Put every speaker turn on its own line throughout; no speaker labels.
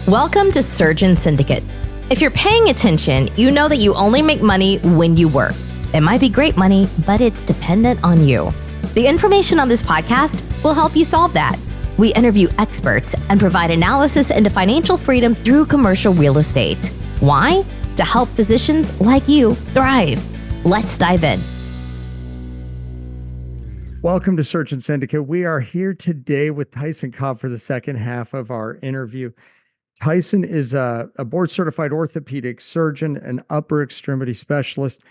Welcome to Surgeon Syndicate. If you're paying attention, you know that you only make money when you work. It might be great money, but it's dependent on you. The information on this podcast will help you solve that. We interview experts and provide analysis into financial freedom through commercial real estate. Why? To help physicians like you thrive. Let's dive in.
Welcome to Surgeon Syndicate. We are here today with Tyson Cobb for the second half of our interview. Tyson is a board-certified orthopedic surgeon and upper extremity specialist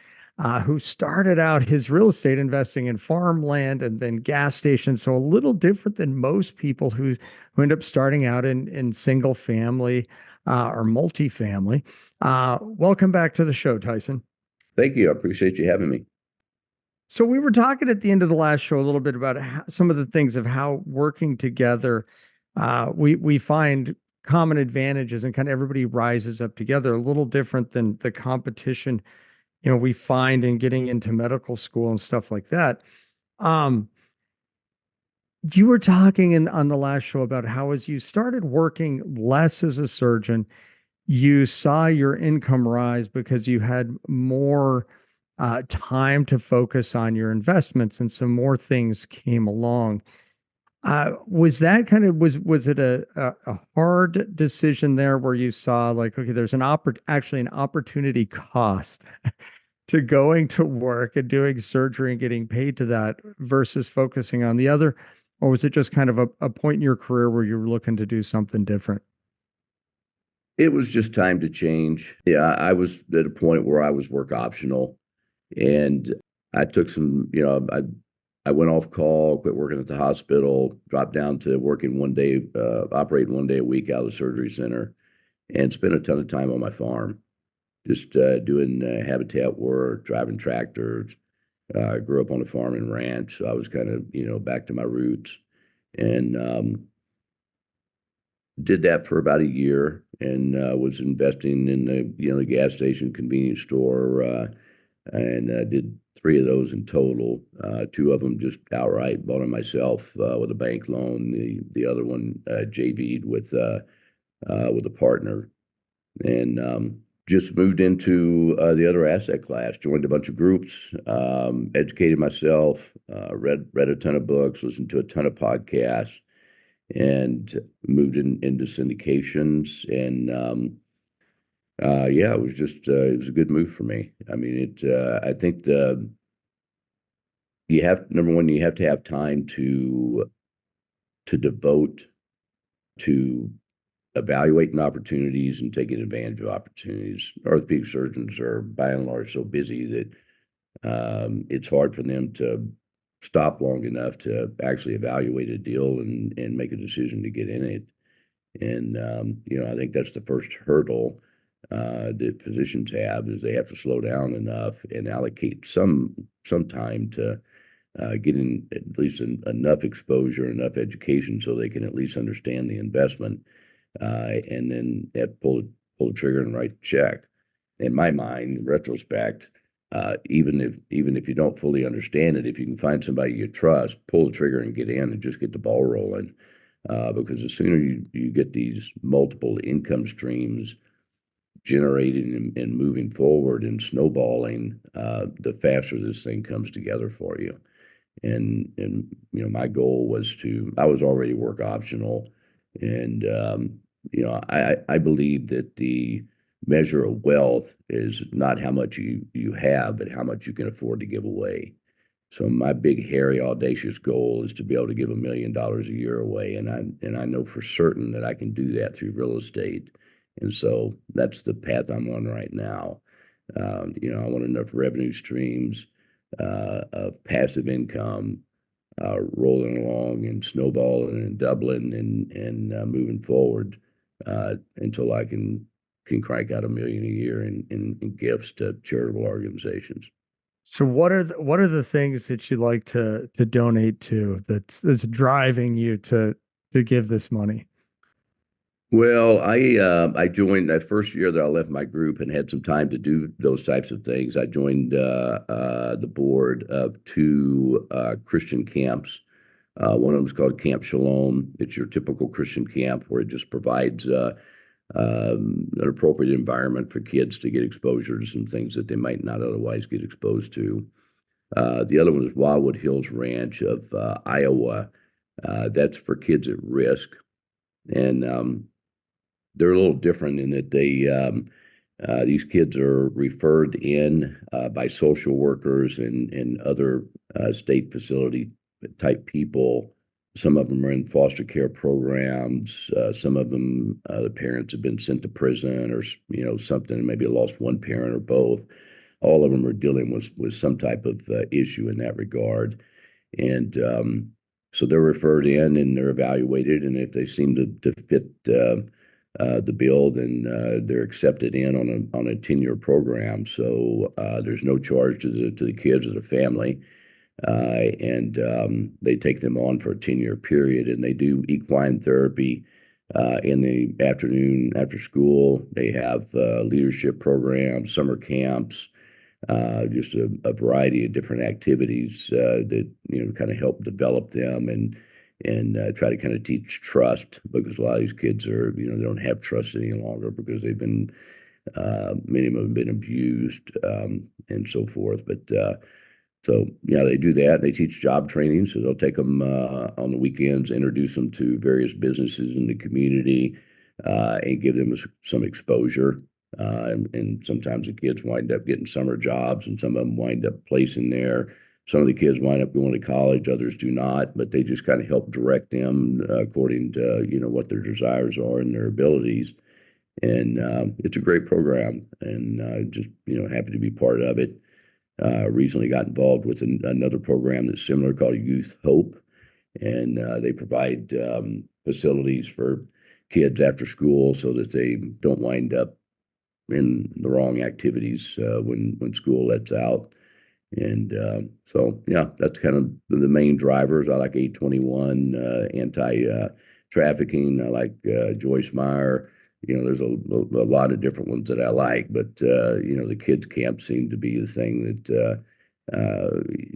who started out his real estate investing in farmland and then gas stations. So a little different than most people who end up starting out in single family or multifamily. Welcome back to the show, Tyson.
Thank you. I appreciate you having me.
So we were talking at the end of the last show a little bit about some of the things of how working together, we find common advantages and kind of everybody rises up together, a little different than the competition, we find in getting into medical school and stuff like that. You were talking on the last show about how as you started working less as a surgeon, you saw your income rise because you had more time to focus on your investments and some more things came along. Was that kind of, was it a hard decision there where you saw like, okay, there's actually an opportunity cost to going to work and doing surgery and getting paid to that versus focusing on the other? Or was it just kind of a point in your career where you were looking to do something different?
It was just time to change. Yeah, I was at a point where I was work optional. And I took some, I went off call, quit working at the hospital, dropped down to working operating 1 day a week out of the surgery center, and spent a ton of time on my farm, just doing habitat work, driving tractors. Grew up on a farm and ranch, so I was kind of, back to my roots. And did that for about a year and was investing in the gas station, convenience store, and did 3 of those in total. 2 of them just outright bought them myself with a bank loan. The other one JV'd with a partner, and just moved into the other asset class. Joined a bunch of groups, educated myself, read a ton of books, listened to a ton of podcasts, and moved into syndications. And it was just it was a good move for me. I mean, I think number one, you have to have time to devote to evaluating opportunities and taking advantage of opportunities. Orthopedic surgeons are by and large so busy that it's hard for them to stop long enough to actually evaluate a deal and make a decision to get in it. And I think that's the first hurdle that physicians have, is they have to slow down enough and allocate some time to get in at least enough exposure, enough education, so they can at least understand the investment, and then pull the trigger and write the check. In my mind, in retrospect, even if you don't fully understand it, if you can find somebody you trust, pull the trigger and get in and just get the ball rolling. Because the sooner you get these multiple income streams generating and moving forward and snowballing, the faster this thing comes together for you. And my goal was I was already work optional, and I believe that the measure of wealth is not how much you have, but how much you can afford to give away. So my big, hairy, audacious goal is to be able to give $1 million a year away, and I know for certain that I can do that through real estate. And so that's the path I'm on right now. I want enough revenue streams of passive income rolling along and snowballing and doubling and moving forward until I can crank out $1 million a year in gifts to charitable organizations.
So what are the things that you like to donate to that's driving you to give this money?
Well, I joined that first year that I left my group and had some time to do those types of things. I joined the board of 2 Christian camps. One of them is called Camp Shalom. It's your typical Christian camp where it just provides an appropriate environment for kids to get exposure to some things that they might not otherwise get exposed to. The other one is Wildwood Hills Ranch of Iowa. That's for kids at risk. And they're a little different in that these kids are referred in by social workers and other state facility type people. Some of them are in foster care programs. Some of them, the parents have been sent to prison or something, maybe lost one parent or both. All of them are dealing with some type of issue in that regard. And so they're referred in and they're evaluated. And if they seem to fit the bill, then they're accepted in on a 10-year program. So there's no charge to the kids or the family. And they take them on for a 10-year period, and they do equine therapy in the afternoon after school. They have leadership programs, summer camps, just a variety of different activities that kind of help develop them and try to kind of teach trust, because a lot of these kids are they don't have trust any longer because they've been many of them have been abused and so forth. But so yeah, they do that. They teach job training, so they'll take them on the weekends, introduce them to various businesses in the community, and give them some exposure. And sometimes the kids wind up getting summer jobs, and some of them wind up placing there. Some of the kids wind up going to college, others do not, but they just kind of help direct them according to what their desires are and their abilities. And it's a great program, and just happy to be part of it. Recently got involved with another program that's similar called Youth Hope, and they provide facilities for kids after school so that they don't wind up in the wrong activities when school lets out. And so yeah, that's kind of the main drivers. I like 821 anti-trafficking. I like Joyce Meyer. There's a lot of different ones that I like, but the kids camp seem to be the thing that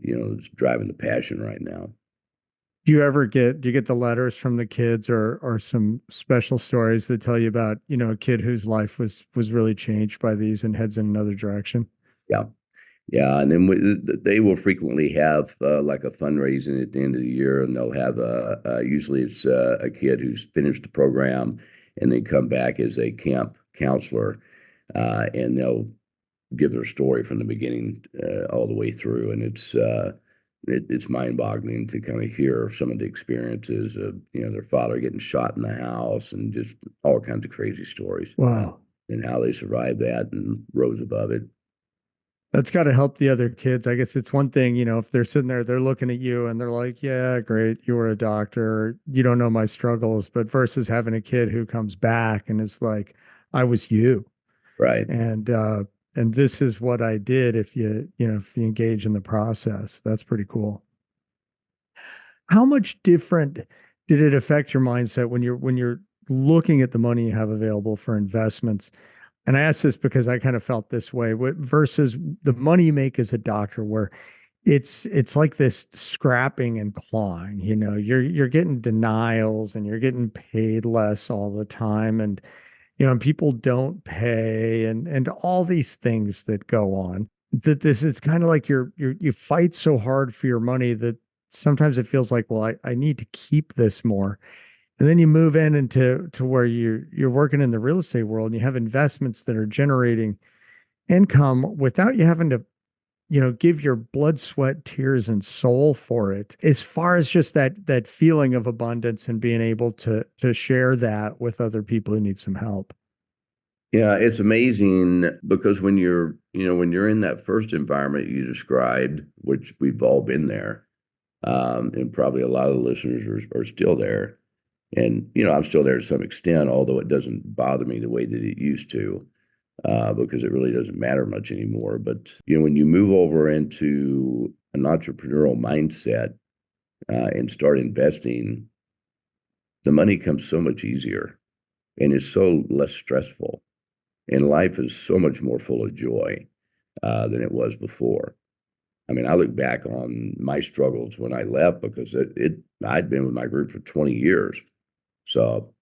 is driving the passion right now.
Do you get the letters from the kids or some special stories that tell you about, a kid whose life was really changed by these and heads in another direction?
Yeah. Yeah. And then they will frequently have like a fundraising at the end of the year, and they'll have usually it's a kid who's finished the program and they come back as a camp counselor, and they'll give their story from the beginning all the way through. And it's mind-boggling to kind of hear some of the experiences of their father getting shot in the house and just all kinds of crazy stories.
Wow.
And how they survived that and rose above it.
That's got to help the other kids. I guess it's one thing, if they're sitting there, they're looking at you and they're like, yeah, great, you were a doctor, you don't know my struggles. But versus having a kid who comes back and is like, I was you.
Right.
And this is what I did if you engage in the process. That's pretty cool. How much different did it affect your mindset when you're looking at the money you have available for investments? And I ask this because I kind of felt this way versus the money you make as a doctor, where it's like this scrapping and clawing. You're getting denials and you're getting paid less all the time, and and people don't pay, and all these things that go on. That it's kind of like you fight so hard for your money that sometimes it feels like, well, I need to keep this more. And then you move into where you're working in the real estate world and you have investments that are generating income without you having to, give your blood, sweat, tears, and soul for it. As far as just that feeling of abundance and being able to share that with other people who need some help.
Yeah, it's amazing because when you're in that first environment you described, which we've all been there, and probably a lot of the listeners are still there. And, I'm still there to some extent, although it doesn't bother me the way that it used to, because it really doesn't matter much anymore. But, when you move over into an entrepreneurial mindset and start investing, the money comes so much easier and is so less stressful. And life is so much more full of joy than it was before. I mean, I look back on my struggles when I left because I'd been with my group for 20 years. So,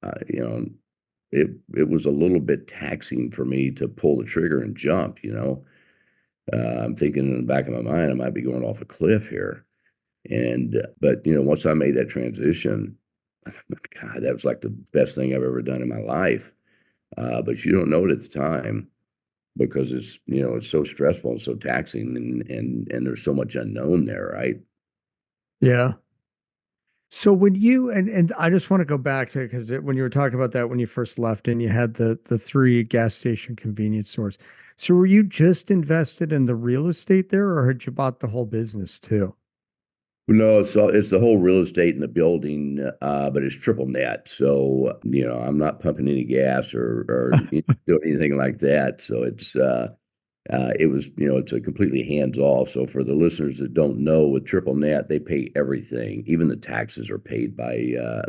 it was a little bit taxing for me to pull the trigger and jump, you know. I'm thinking in the back of my mind, I might be going off a cliff here. And but you know, once I made that transition, God, that was like the best thing I've ever done in my life. But you don't know it at the time because it's, you know, it's so stressful and so taxing, and there's so much unknown there, right?
Yeah. So when you and I just want to go back to it because when you were talking about that when you first left and you had the three gas station convenience stores. So were you just invested in the real estate there, or had you bought the whole business too?
No, so it's the whole real estate in the building, but it's triple net. So, you know, I'm not pumping any gas or you know, doing anything like that. So it was, you know, it's a completely hands off. So for the listeners that don't know, with triple net, they pay everything. Even the taxes are paid by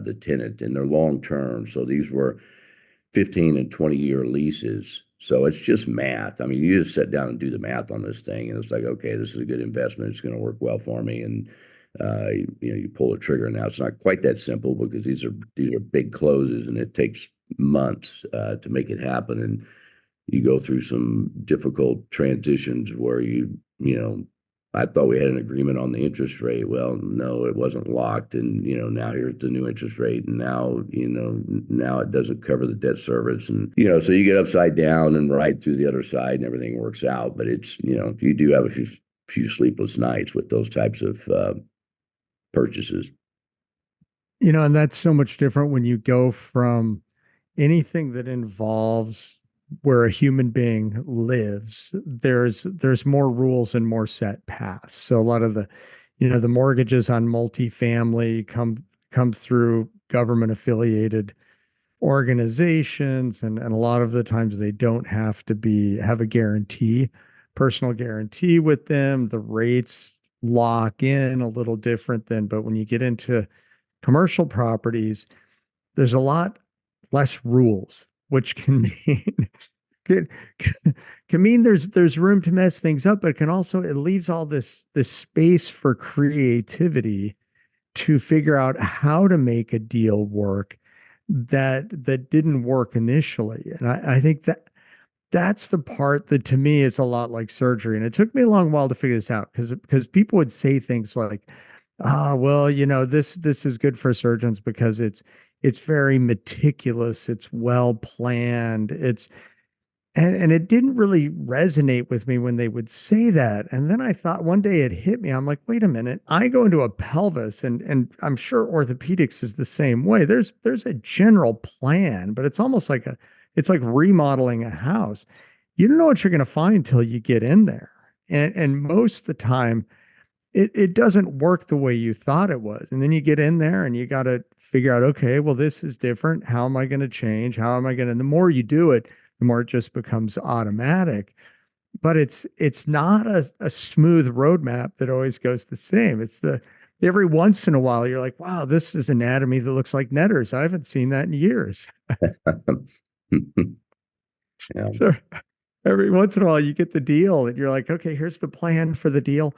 the tenant, and they're long term. So these were 15 and 20-year leases. So it's just math. I mean, you just sit down and do the math on this thing, and it's like, okay, this is a good investment. It's going to work well for me. And you know, you pull the trigger. Now it's not quite that simple because these are big closes, and it takes months to make it happen. And you go through some difficult transitions where you know, I thought we had an agreement on the interest rate. Well, no, it wasn't locked. And, you know, now here's the new interest rate. And now, you know, now it doesn't cover the debt service. And, you know, so you get upside down and right through the other side and everything works out. But it's, you know, you do have a few sleepless nights with those types of purchases.
You know, and that's so much different when you go from anything that involves where a human being lives. There's more rules and more set paths. So a lot of the, you know, the mortgages on multifamily come through government affiliated organizations, and a lot of the times they don't have a guarantee, personal guarantee with them. The rates lock in a little different than, but when you get into commercial properties, there's a lot less rules, which can mean can, can mean there's room to mess things up, but it can also, it leaves all this space for creativity to figure out how to make a deal work that didn't work initially. And I think that's the part that to me is a lot like surgery. And it took me a long while to figure this out because people would say things like, ah, well, you know, this is good for surgeons because it's very meticulous, it's well planned, and it didn't really resonate with me when they would say that. And then I thought one day it hit me. I'm like, wait a minute. I go into a pelvis, and I'm sure orthopedics is the same way. There's a general plan, but it's almost like it's like remodeling a house. You don't know what you're going to find till you get in there. And most of the time it doesn't work the way you thought it was. And then you get in there and you got to figure out, okay, well, this is different. How am I going to change? How am I going to, the more you do it, the more it just becomes automatic. But it's not a smooth roadmap that always goes the same. It's every once in a while you're like, wow, this is anatomy that looks like Netter's. I haven't seen that in years.
Yeah.
So every once in a while you get the deal and you're like, okay, here's the plan for the deal.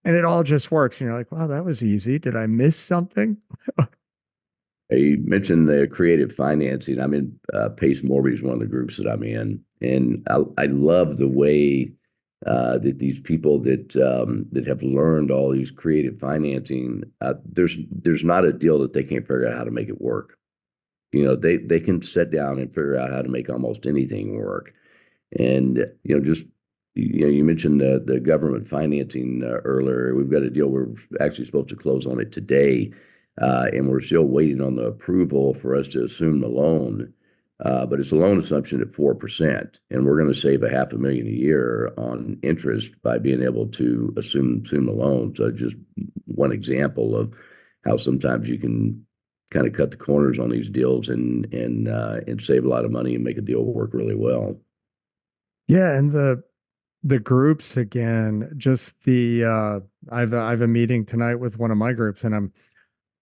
And it all just works. And you're like, wow, that was easy. Did I miss something?
You mentioned the creative financing. I'm in Pace Mortgage is one of the groups that I'm in, and I love the way that these people that have learned all these creative financing. There's not a deal that they can't figure out how to make it work. You know, they can sit down and figure out how to make almost anything work. And you know, just you know, you mentioned the government financing earlier. We've got a deal. We're actually supposed to close on it today, and we're still waiting on the approval for us to assume the loan. But it's a loan assumption at 4%, and we're going to save $500,000 a year on interest by being able to assume the loan. So just one example of how sometimes you can kind of cut the corners on these deals and save a lot of money and make a deal work really well.
Yeah, and the groups again, just I've a meeting tonight with one of my groups, and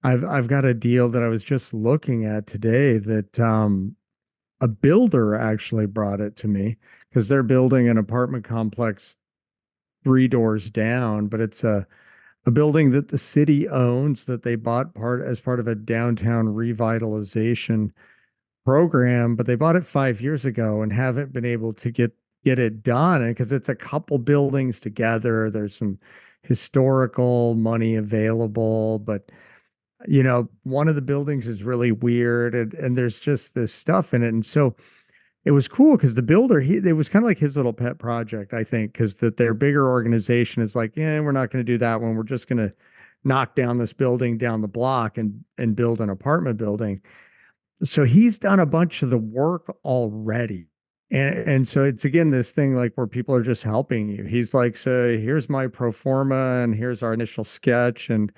I've got a deal that I was just looking at today that a builder actually brought it to me because they're building an apartment complex 3 doors down, but it's a building that the city owns that they bought as part of a downtown revitalization program, but they bought it 5 years ago and haven't been able to get it done. And because it's a couple buildings together, there's some historical money available, but one of the buildings is really weird, and there's just this stuff in it. And so it was cool because the builder, it was kind of like his little pet project, I think, because that their bigger organization is like, yeah, we're not going to do that one. We're just going to knock down this building down the block and build an apartment building. So he's done a bunch of the work already. And so it's again this thing like where people are just helping you. He's like, so here's my pro forma and here's our initial sketch, and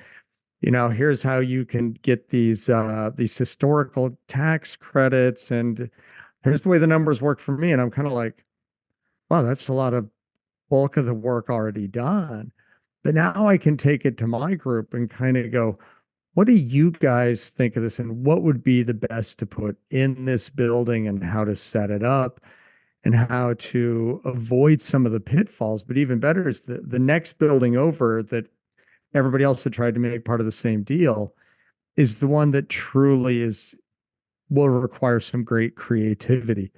here's how you can get these historical tax credits, and here's the way the numbers work for me. And I'm kind of like, wow, that's a lot of bulk of the work already done. But now I can take it to my group and kind of go, what do you guys think of this? And what would be the best to put in this building and how to set it up and how to avoid some of the pitfalls? But even better is the next building over that everybody else had tried to make part of the same deal is the one that truly will require some great creativity.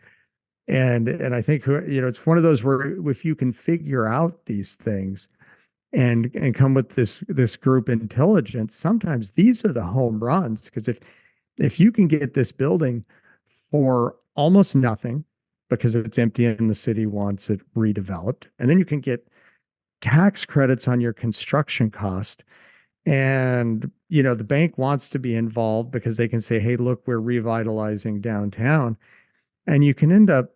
And I think, it's one of those where if you can figure out these things and come with this group intelligence, sometimes these are the home runs. Because if you can get this building for almost nothing because it's empty and the city wants it redeveloped, and then you can get tax credits on your construction cost, and the bank wants to be involved because they can say, hey, look, we're revitalizing downtown, and you can end up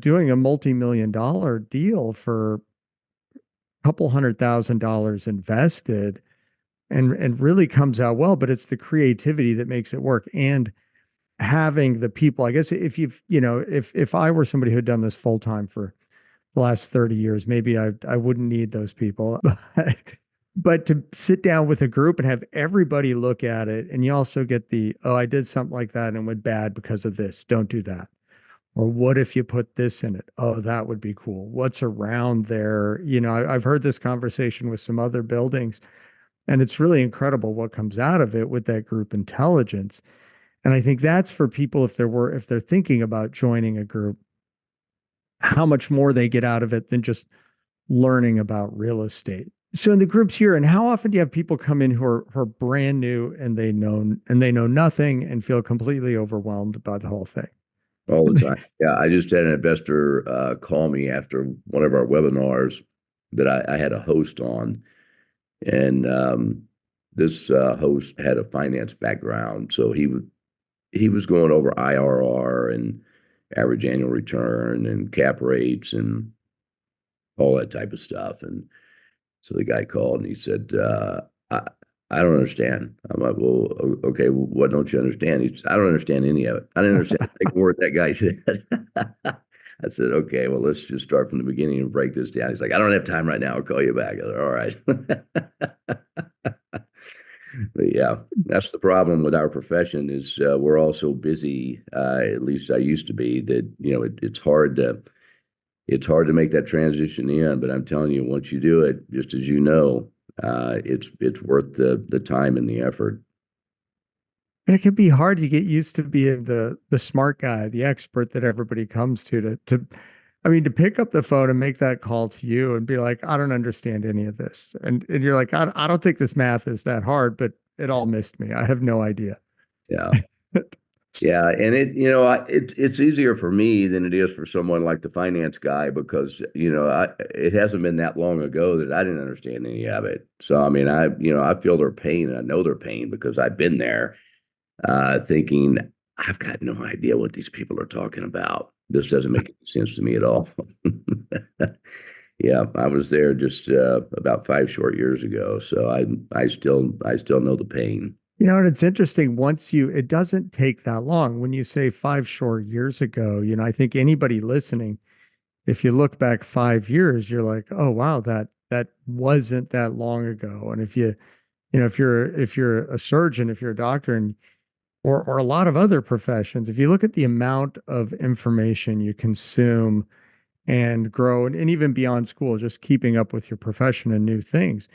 doing a multi-million-dollar deal for couple $100,000 invested, and really comes out well. But it's the creativity that makes it work, and having the people. I guess if I were somebody who had done this full time for the last 30 years, maybe I wouldn't need those people. But to sit down with a group and have everybody look at it, and you also get I did something like that and it went bad because of this. Don't do that. Or what if you put this in it? Oh, that would be cool. What's around there? I've heard this conversation with some other buildings, and it's really incredible what comes out of it with that group intelligence. And I think that's for people, if they're thinking about joining a group, how much more they get out of it than just learning about real estate. So in the groups here, and how often do you have people come in who are brand new and they know nothing and feel completely overwhelmed by the whole thing?
All the time. Yeah, I just had an investor call me after one of our webinars that I had a host on, and this host had a finance background, so he was going over IRR and average annual return and cap rates and all that type of stuff. And so the guy called and he said, I don't understand. I'm like, well, okay, well, what don't you understand? He said, I don't understand any of it. I didn't understand a single word that guy said. I said, okay, well, let's just start from the beginning and break this down. He's like, I don't have time right now. I'll call you back. I said, all right. But yeah, that's the problem with our profession is we're all so busy. At least I used to be that, it's hard to make that transition in, but I'm telling you, once you do it, just as it's worth the time and the effort.
And it can be hard to get used to being the smart guy, the expert that everybody comes to pick up the phone and make that call to you and be like, I don't understand any of this. And you're like, I don't think this math is that hard, but it all missed me. I have no idea.
Yeah. Yeah. And it's easier for me than it is for someone like the finance guy, because, it hasn't been that long ago that I didn't understand any of it. So, I feel their pain, and I know their pain because I've been there, thinking, I've got no idea what these people are talking about. This doesn't make any sense to me at all. Yeah, I was there just about 5 short years ago, so I still know the pain.
And it's interesting, it doesn't take that long. When you say 5 short years ago, I think anybody listening, if you look back 5 years, you're like, oh wow, that wasn't that long ago. And if you're a surgeon, if you're a doctor, and or a lot of other professions, if you look at the amount of information you consume and grow, and even beyond school, just keeping up with your profession and new things,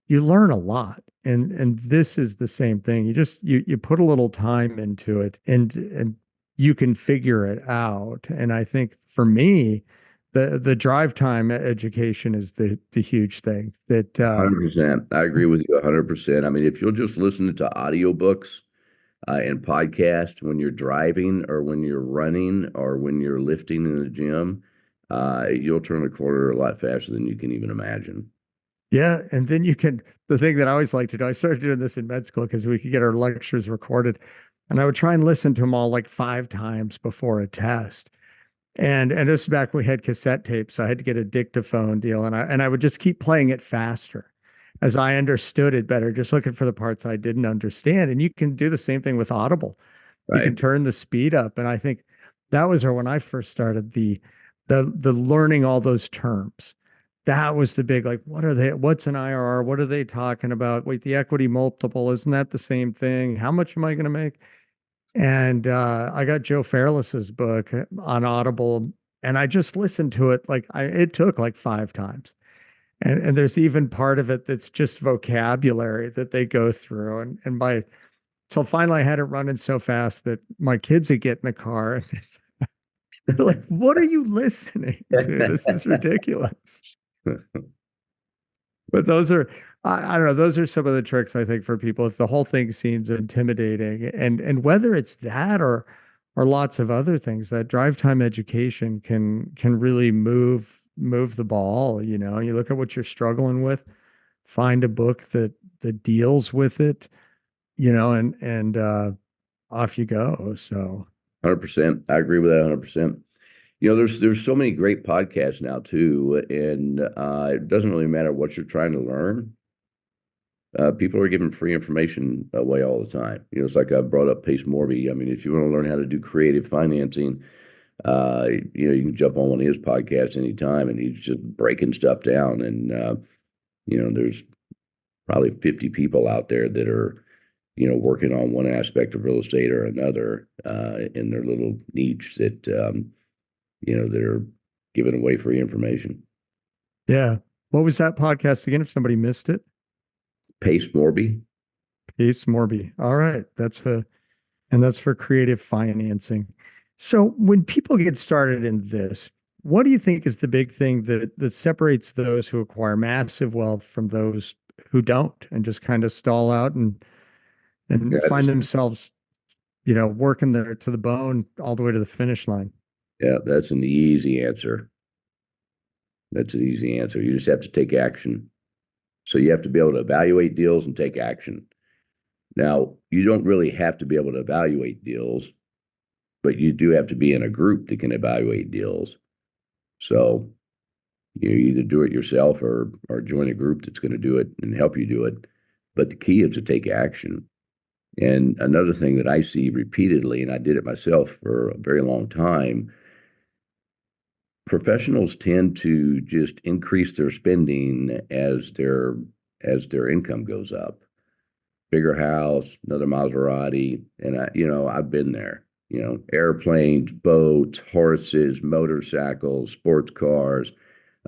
you learn a lot. And this is the same thing. You put a little time into it, and you can figure it out. And I think for me, the drive time education is the huge thing that
100%. I agree with you 100%. I mean, if you'll just listen to audiobooks and podcasts when you're driving or when you're running or when you're lifting in the gym, you'll turn a corner a lot faster than you can even imagine.
yeah. And then you can, the thing that I always like to do, I started doing this in med school because we could get our lectures recorded. And I would try and listen to them all like 5 times before a test. And this is back when we had cassette tapes. So I had to get a dictaphone deal. And I would just keep playing it faster as I understood it better, just looking for the parts I didn't understand. And you can do the same thing with Audible. You can
Right.
turn the speed up. And I think that was when I first started the learning all those terms. That was the big, like, what are they? What's an IRR? What are they talking about? Wait, the equity multiple, isn't that the same thing? How much am I going to make? And I got Joe Fairless's book on Audible, and I just listened to it it took like 5 times. And there's even part of it that's just vocabulary that they go through. So finally I had it running so fast that my kids would get in the car and they're like, what are you listening to? This is ridiculous. But I don't know, those are some of the tricks I think for people if the whole thing seems intimidating. And whether it's that or lots of other things, that drive time education can really move the ball. You look at what you're struggling with, find a book that deals with it, and off you go. So
100%. I agree with that 100%. There's so many great podcasts now too, and it doesn't really matter what you're trying to learn. People are giving free information away all the time. It's like I brought up Pace Morby. I mean, if you want to learn how to do creative financing, you can jump on one of his podcasts anytime, and he's just breaking stuff down. And there's probably 50 people out there that are working on one aspect of real estate or another in their little niche that that are giving away free information.
yeah. What was that podcast again? If somebody missed it?
Pace Morby.
Pace Morby. All right. And that's for creative financing. So when people get started in this, what do you think is the big thing that separates those who acquire massive wealth from those who don't and just kind of stall out and
Yeah,
find themselves, working there to the bone all the way to the finish line?
yeah, that's an easy answer. That's an easy answer. You just have to take action. So you have to be able to evaluate deals and take action. Now, you don't really have to be able to evaluate deals, but you do have to be in a group that can evaluate deals. So you either do it yourself or join a group that's going to do it and help you do it. But the key is to take action. And another thing that I see repeatedly, and I did it myself for a very long time, professionals tend to just increase their spending as their income goes up. Bigger house, another Maserati, and I've been there. Airplanes, boats, horses, motorcycles, sports cars.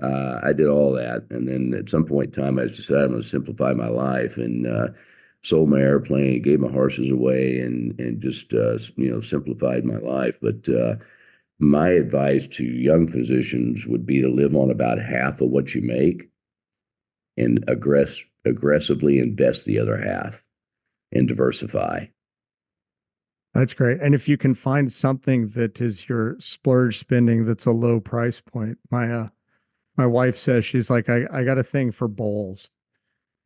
I did all that, and then at some point in time, I decided I'm going to simplify my life and sold my airplane, gave my horses away, and just simplified my life. But my advice to young physicians would be to live on about half of what you make and aggressively invest the other half and diversify.
That's great. And if you can find something that is your splurge spending that's a low price point. My wife says, she's like, I got a thing for bowls.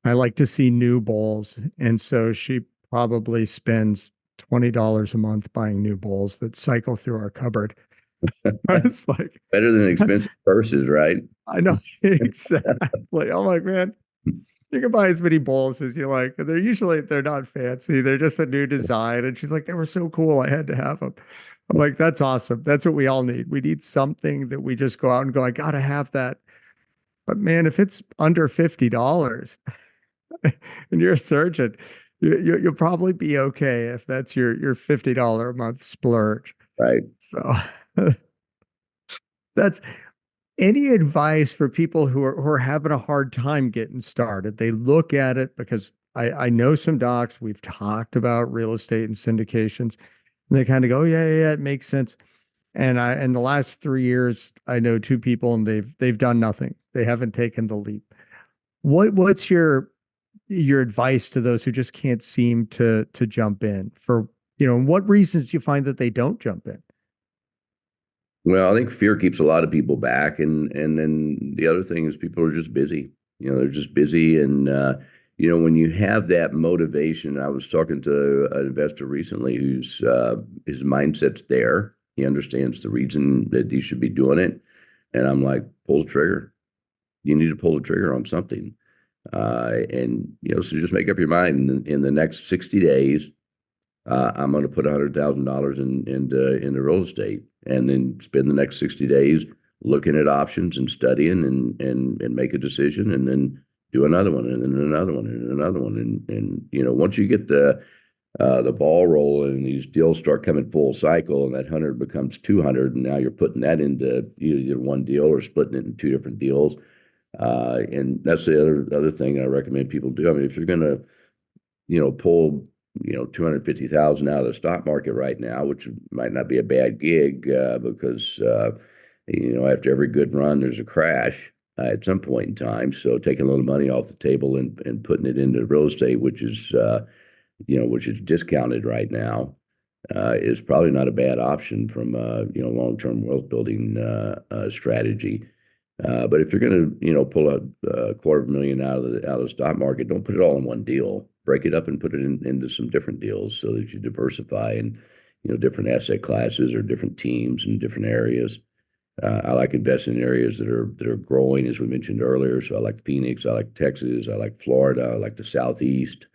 I like to see new bowls. And so she probably spends $20 a month buying new bowls that cycle through our cupboard. It's like
Better than expensive purses, right?
I know exactly. I'm like, man, you can buy as many bowls as you like. And they're not fancy. They're just a new design. And she's like, they were so cool. I had to have them. I'm like, that's awesome. That's what we all need. We need something that we just go out and go, I gotta have that. But man, if it's under $50 and you're a surgeon, you'll probably be okay if that's your $50 a month splurge.
Right.
So that's any advice for people who are having a hard time getting started. They look at it because I know some docs, we've talked about real estate and syndications. And they kind of go, oh, yeah, yeah, yeah, it makes sense. And in the last 3 years, I know two people and they've done nothing. They haven't taken the leap. What's your advice to those who just can't seem to jump in for, what reasons do you find that they don't jump in?
Well, I think fear keeps a lot of people back, and then the other thing is people are just busy. They're just busy, and when you have that motivation. I was talking to an investor recently who's his mindset's there. He understands the reason that he should be doing it, and I'm like, pull the trigger. You need to pull the trigger on something, and so just make up your mind in the next 60 days. I'm going to put $100,000 into real estate, and then spend the next 60 days looking at options and studying and make a decision, and then do another one, and then another one, and another one, and once you get the ball rolling and these deals start coming full cycle, and that 100 becomes 200, and now you're putting that into either one deal or splitting it in two different deals. And that's the other thing I recommend people do. I mean, if you're going to pull 250,000 out of the stock market right now, which might not be a bad gig, because after every good run there's a crash at some point in time. So taking a little money off the table and putting it into real estate, which is discounted right now, is probably not a bad option from a long-term wealth building strategy. But if you're going to pull a $250,000 out of the stock market, don't put it all in one deal. Break it up and put it into some different deals so that you diversify in different asset classes or different teams and different areas. I like investing in areas that are growing, as we mentioned earlier. So I like Phoenix, I like Texas, I like Florida, I like the Southeast.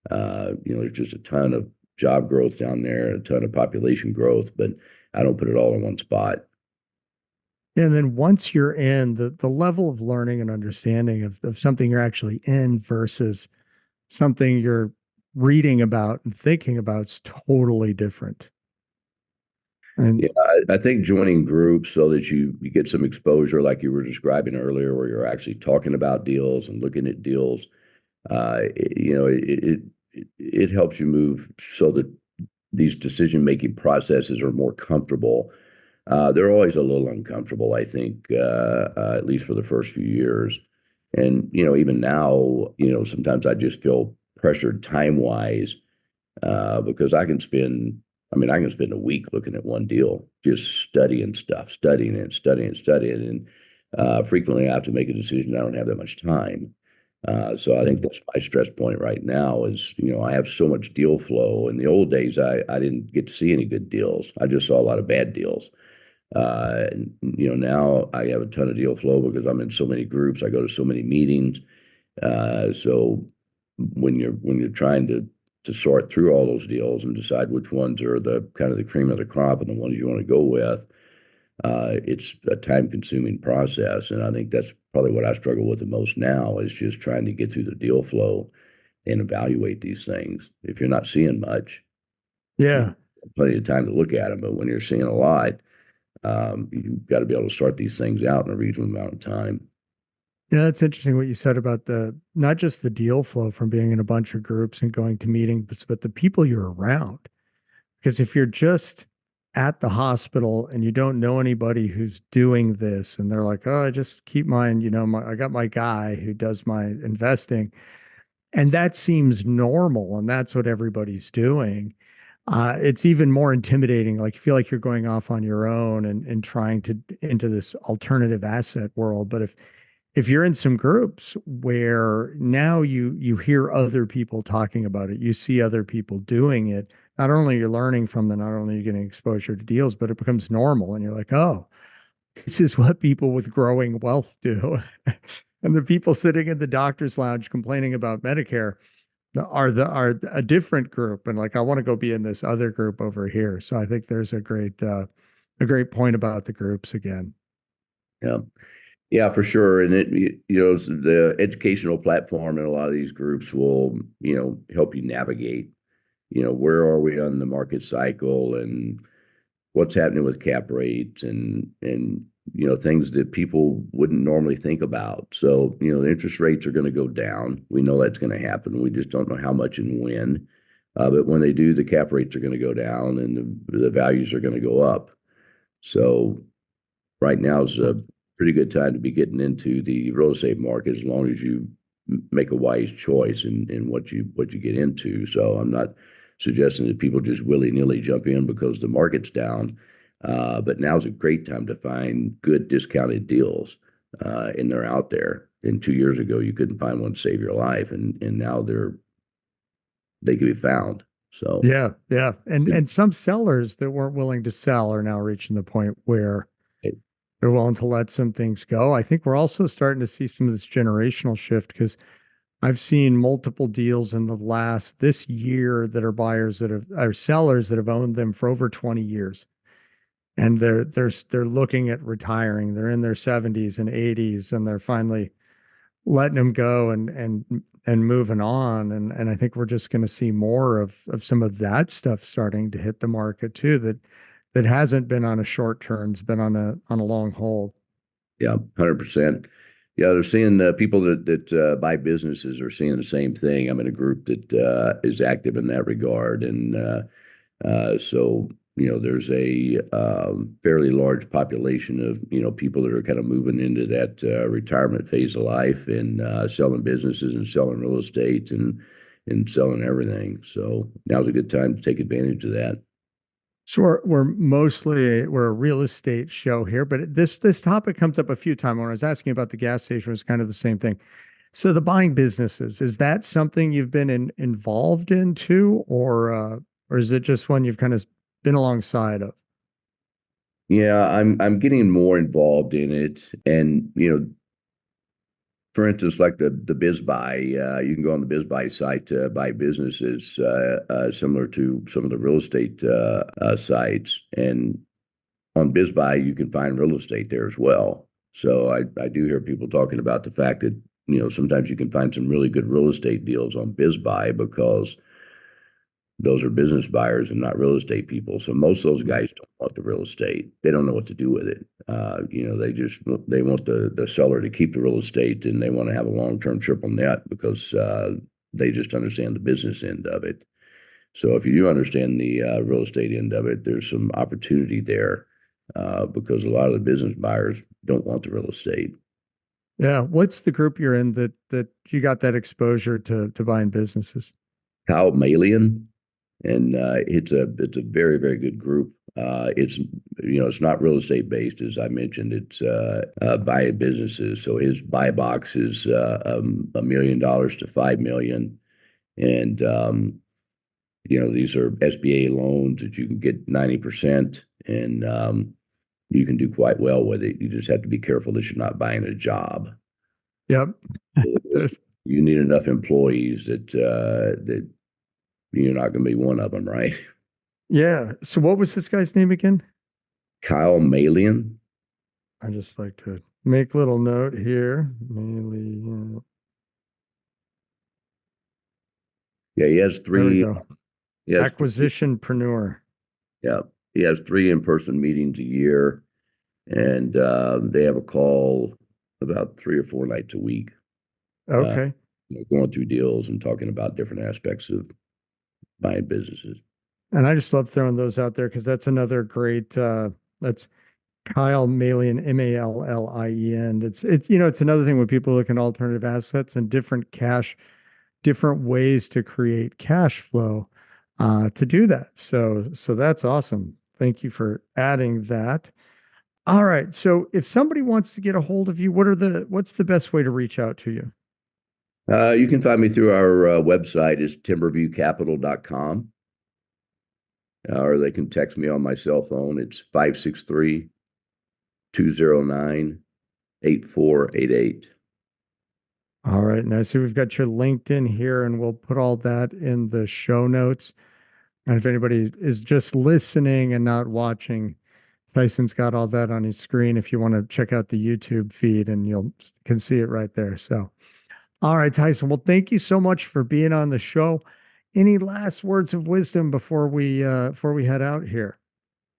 There's just a ton of job growth down there, a ton of population growth, but I don't put it all in one spot.
And then once you're in, the level of learning and understanding of something you're actually in versus something you're reading about and thinking about is totally different. And
Yeah, I think joining groups so that you get some exposure, like you were describing earlier, where you're actually talking about deals and looking at deals, it helps you move so that these decision-making processes are more comfortable. They're always a little uncomfortable, I think, at least for the first few years. And, even now, sometimes I just feel pressured time-wise, because I can spend a week looking at one deal, just studying stuff, studying it, studying. And frequently I have to make a decision. I don't have that much time. So I think that's my stress point right now is, I have so much deal flow. In the old days, I didn't get to see any good deals. I just saw a lot of bad deals. Now I have a ton of deal flow because I'm in so many groups. I go to so many meetings. So when you're trying to sort through all those deals and decide which ones are the kind of the cream of the crop and the ones you want to go with, it's a time-consuming process. And I think that's probably what I struggle with the most now is just trying to get through the deal flow and evaluate these things. If you're not seeing much,
yeah,
plenty of time to look at them. But when you're seeing a lot, you've got to be able to sort these things out in a reasonable amount of time.
Yeah, that's interesting what you said about not just the deal flow from being in a bunch of groups and going to meetings, but the people you're around. Because if you're just at the hospital and you don't know anybody who's doing this, and they're like, oh, I just keep mine, I got my guy who does my investing, and that seems normal, and that's what everybody's doing. It's even more intimidating. Like you feel like you're going off on your own and trying to into this alternative asset world. But if you're in some groups where now you hear other people talking about it, you see other people doing it, not only you're learning from them, not only are you getting exposure to deals, but it becomes normal. And you're like, oh, this is what people with growing wealth do. And the people sitting in the doctor's lounge complaining about Medicare are a different group. And like, I want to go be in this other group over here. So I think there's a great point about the groups again.
Yeah. Yeah, for sure. And the educational platform in a lot of these groups will, help you navigate, where are we on the market cycle and what's happening with cap rates and things that people wouldn't normally think about. So, the interest rates are going to go down. We know that's going to happen. We just don't know how much and when. But when they do, the cap rates are going to go down and the values are going to go up. So right now is a pretty good time to be getting into the real estate market, as long as you make a wise choice in what you get into. So I'm not suggesting that people just willy-nilly jump in because the market's down. But now's a great time to find good discounted deals, and they're out there. And 2 years ago, you couldn't find one to save your life, and now they can be found. So
Yeah, yeah. And some sellers that weren't willing to sell are now reaching the point where they're willing to let some things go. I think we're also starting to see some of this generational shift, because I've seen multiple deals in this year that are sellers that have owned them for over 20 years. And they're looking at retiring. They're in their 70s and 80s, and they're finally letting them go and moving on. And I think we're just going to see more of some of that stuff starting to hit the market too, that hasn't been on a short term, it's been on a long hold.
yeah, 100%. Yeah, they're seeing people that buy businesses are seeing the same thing. I'm in a group that is active in that regard, and so there's a fairly large population of people that are kind of moving into that retirement phase of life, and selling businesses and selling real estate and selling everything. So now's a good time to take advantage of that.
So we're a real estate show here, but this topic comes up a few times. When I was asking about the gas station, it was kind of the same thing. So the buying businesses, is that something you've been involved in too, or is it just one you've kind of been alongside of?
Yeah, I'm getting more involved in it, and for instance, like the BizBuy, you can go on the BizBuy site to buy businesses, similar to some of the real estate sites. And on BizBuy, you can find real estate there as well. So I do hear people talking about the fact that sometimes you can find some really good real estate deals on BizBuy, because those are business buyers and not real estate people. So most of those guys don't want the real estate. They don't know what to do with it. They want the seller to keep the real estate, and they want to have a long-term triple net, because they just understand the business end of it. So if you do understand the real estate end of it, there's some opportunity there, because a lot of the business buyers don't want the real estate.
Yeah. What's the group you're in that you got that exposure to buying businesses?
Kyle Malian. And it's a very, very good group. It's not real estate based, as I mentioned. It's buying businesses. So his buy box is $1 million to $5 million, and these are SBA loans that you can get 90%, and you can do quite well with it. You just have to be careful that you're not buying a job.
Yep.
You need enough employees that you're not going to be one of them, right?
Yeah. So what was this guy's name again?
Kyle Malian.
I just like to make a little note here. Malian.
Yeah, he has three.
There we go. Acquisitionpreneur.
Yeah, he has 3 in-person meetings a year, and they have a call about 3 or 4 nights a week.
Okay.
Going through deals and talking about different aspects of buying businesses.
And I just love throwing those out there, because that's another great, that's Kyle Malian, Mallien. It's another thing when people look at alternative assets and different ways to create cash flow, to do that. So that's awesome. Thank you for adding that. All right. So if somebody wants to get a hold of you, what's the best way to reach out to you?
You can find me through our website is timberviewcapital.com, or they can text me on my cell phone. It's 563-209-8488.
All right. And I see we've got your LinkedIn here, and we'll put all that in the show notes. And if anybody is just listening and not watching, Tyson's got all that on his screen if you want to check out the YouTube feed, and can see it right there. So, all right, Tyson. Well, thank you so much for being on the show. Any last words of wisdom before we head out here?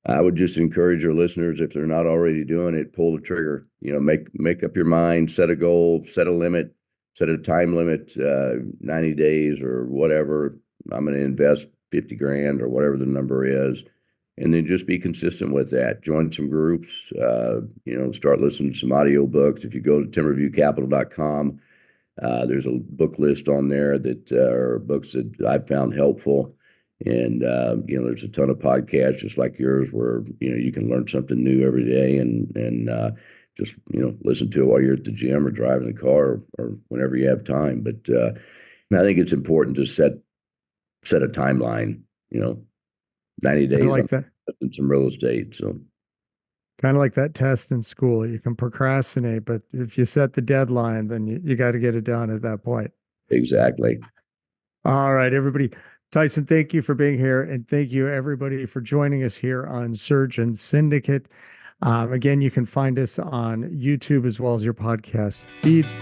I would just encourage your listeners, if they're not already doing it, pull the trigger. Make up your mind, set a goal, set a limit, set a time limit, 90 days or whatever. I'm going to invest 50 grand or whatever the number is, and then just be consistent with that. Join some groups, start listening to some audio books. If you go to timberviewcapital.com, there's a book list on there that are books that I've found helpful. And, there's a ton of podcasts just like yours where, you can learn something new every day and just, listen to it while you're at the gym or driving the car or whenever you have time. But I think it's important to set a timeline, 90 days
like that.
In some real estate. So
kind of like that test in school. You can procrastinate, but if you set the deadline, then you got to get it done at that point.
Exactly.
All right, everybody. Tyson, thank you for being here. And thank you, everybody, for joining us here on Surgeon Syndicate. Again, you can find us on YouTube as well as your podcast feeds.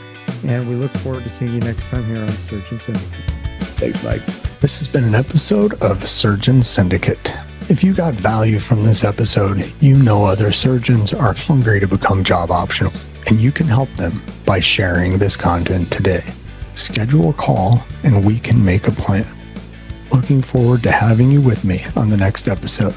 And we look forward to seeing you next time here on Surgeon Syndicate.
Thanks, Mike.
This has been an episode of Surgeon Syndicate. If you got value from this episode, other surgeons are hungry to become job optional, and you can help them by sharing this content today. Schedule a call and we can make a plan. Looking forward to having you with me on the next episode.